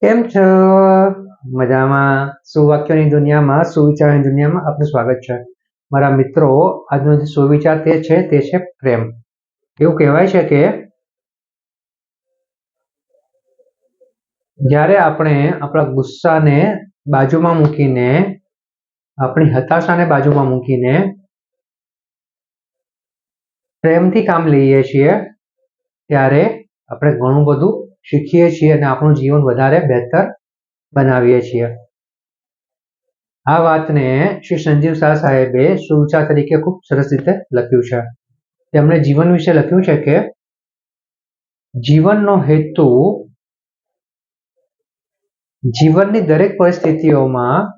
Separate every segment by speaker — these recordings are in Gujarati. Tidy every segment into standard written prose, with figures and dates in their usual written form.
Speaker 1: કેમ છો? મજામાં? સુવાક્યોની દુનિયામાં, સુવિચારની દુનિયામાં આપનું સ્વાગત છે. મારા મિત્રો, આજનો જે સુવિચાર તે છે પ્રેમ. એવું કહેવાય છે કે જ્યારે આપણે આપણા ગુસ્સાને બાજુમાં મૂકીને, આપણી હતાશાને બાજુમાં મૂકીને પ્રેમથી કામ લઈએ છીએ, ત્યારે આપણે ઘણું બધું શીખીએ છીએ અને આપણું જીવન વધારે બહેતર બનાવીએ છીએ. આ વાતને શ્રી સંજીવ શાહ સાહેબે સુવિચાર તરીકે ખૂબ સરસ રીતે લખ્યું છે. તેમણે જીવન વિશે લખ્યું છે કે જીવનનો હેતુ જીવનની દરેક પરિસ્થિતિઓમાં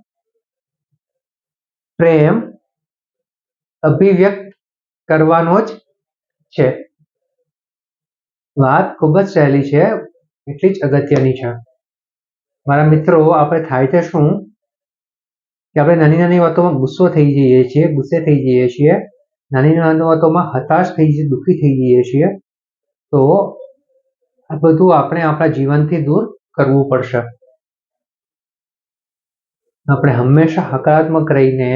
Speaker 1: પ્રેમ અભિવ્યક્ત કરવાનો જ છે. વાત ખૂબ જ સહેલી છે, એટલી જ અગત્યની છે. મારા મિત્રો, આપણે થાય છે શું કે આપણે નાની નાની વાતોમાં ગુસ્સે થઈ જઈએ છીએ, નાની નાની વાતોમાં હતાશ દુઃખી થઈ જઈએ છીએ. તો આ બધું આપણે આપણા જીવનથી દૂર કરવું પડશે. આપણે હંમેશા હકારાત્મક રહીને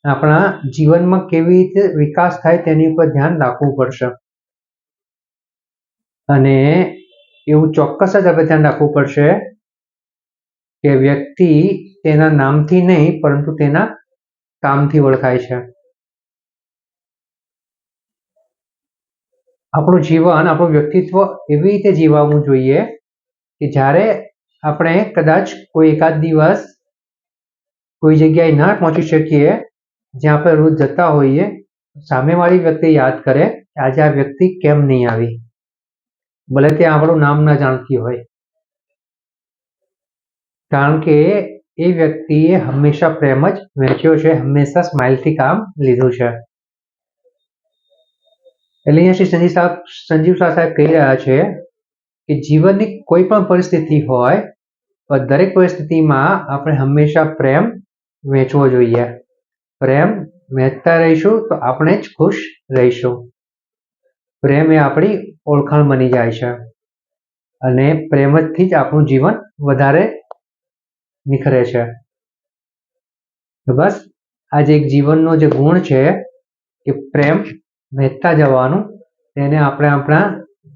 Speaker 1: આપણા જીવનમાં કેવી રીતે વિકાસ થાય તેની ઉપર ધ્યાન રાખવું પડશે. અને એવું ચોક્કસ જ આપણે ધ્યાન રાખવું પડશે કે વ્યક્તિ તેના નામથી નહીં પરંતુ તેના કામથી ઓળખાય છે. આપણું જીવન, આપણું વ્યક્તિત્વ એવી રીતે જીવવું જોઈએ કે જ્યારે આપણે કદાચ કોઈ એકાદ દિવસ કોઈ જગ્યાએ ના પહોંચી શકીએ જ્યાં આપણે રોજ જતા હોઈએ, સામેવાળી વ્યક્તિ યાદ કરે કે આજે આ વ્યક્તિ કેમ નહીં આવી, ભલે તે આપણું નામ ન જાણતી હોય, કારણ કે એ વ્યક્તિએ હંમેશા પ્રેમ જ વહેંચ્યો છે, હંમેશા સ્માઇલથી કામ લીધું છે. એટલે અહીંયા શ્રી સંજીવ શાહ સાહેબ કહી રહ્યા છે કે જીવનની કોઈ પણ પરિસ્થિતિ હોય, દરેક પરિસ્થિતિમાં આપણે હંમેશા પ્રેમ વહેંચવો જોઈએ. પ્રેમ વહેંચતા રહીશું તો આપણે જ ખુશ રહીશું. પ્રેમ એ આપણી ઓળખાણ બની જાય છે અને પ્રેમથી જ આપણું જીવન વધારે નિખરે છે. બસ આજે એક જીવનનો જે ગુણ છે કે પ્રેમ વહેંચતા જવાનું, તેને આપણે આપણા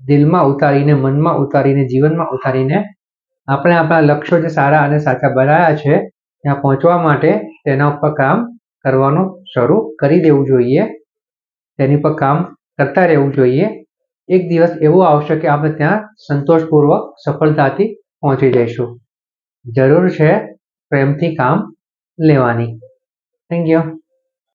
Speaker 1: દિલમાં ઉતારીને, મનમાં ઉતારીને, જીવનમાં ઉતારીને આપણે આપણા લક્ષ્યો જે સારા અને સાચા બનાવ્યા છે ત્યાં પહોંચવા માટે તેના ઉપર કામ કરવાનું શરૂ કરી દેવું જોઈએ. તેની પર કામ કરતા રહેવું જોઈએ. એક દિવસ એવો આવશે કે આપણે ત્યાં સંતોષપૂર્વક સફળતાથી પહોંચી જઈશું. જરૂર છે પ્રેમથી કામ લેવાની. Thank you.